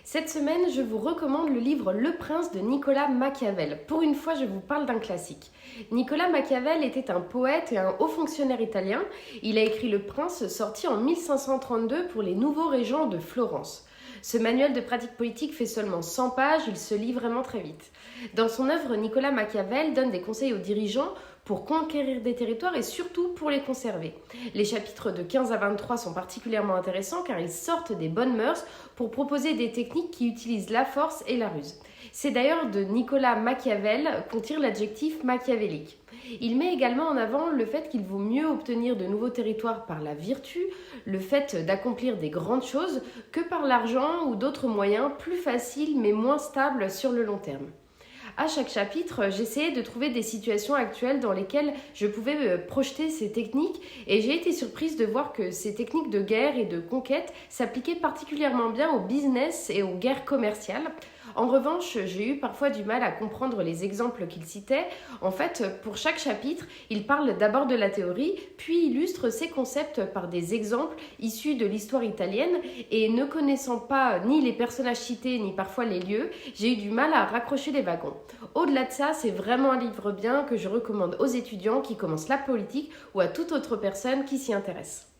Cette semaine, je vous recommande le livre Le Prince de Nicolas Machiavel. Pour une fois, je vous parle d'un classique. Nicolas Machiavel était un poète et un haut fonctionnaire italien. Il a écrit Le Prince, sorti en 1532 pour les nouveaux régents de Florence. Ce manuel de pratique politique fait seulement 100 pages, il se lit vraiment très vite. Dans son œuvre, Nicolas Machiavel donne des conseils aux dirigeants pour conquérir des territoires et surtout pour les conserver. Les chapitres de 15 à 23 sont particulièrement intéressants car ils sortent des bonnes mœurs pour proposer des techniques qui utilisent la force et la ruse. C'est d'ailleurs de Nicolas Machiavel qu'on tire l'adjectif machiavélique. Il met également en avant le fait qu'il vaut mieux obtenir de nouveaux territoires par la vertu, le fait d'accomplir des grandes choses, que par l'argent ou d'autres moyens plus faciles mais moins stables sur le long terme. À chaque chapitre, j'essayais de trouver des situations actuelles dans lesquelles je pouvais projeter ces techniques et j'ai été surprise de voir que ces techniques de guerre et de conquête s'appliquaient particulièrement bien au business et aux guerres commerciales. En revanche, j'ai eu parfois du mal à comprendre les exemples qu'il citait. En fait, pour chaque chapitre, il parle d'abord de la théorie, puis illustre ses concepts par des exemples issus de l'histoire italienne et ne connaissant pas ni les personnages cités ni parfois les lieux, j'ai eu du mal à raccrocher les wagons. Au-delà de ça, c'est vraiment un livre bien que je recommande aux étudiants qui commencent la politique ou à toute autre personne qui s'y intéresse.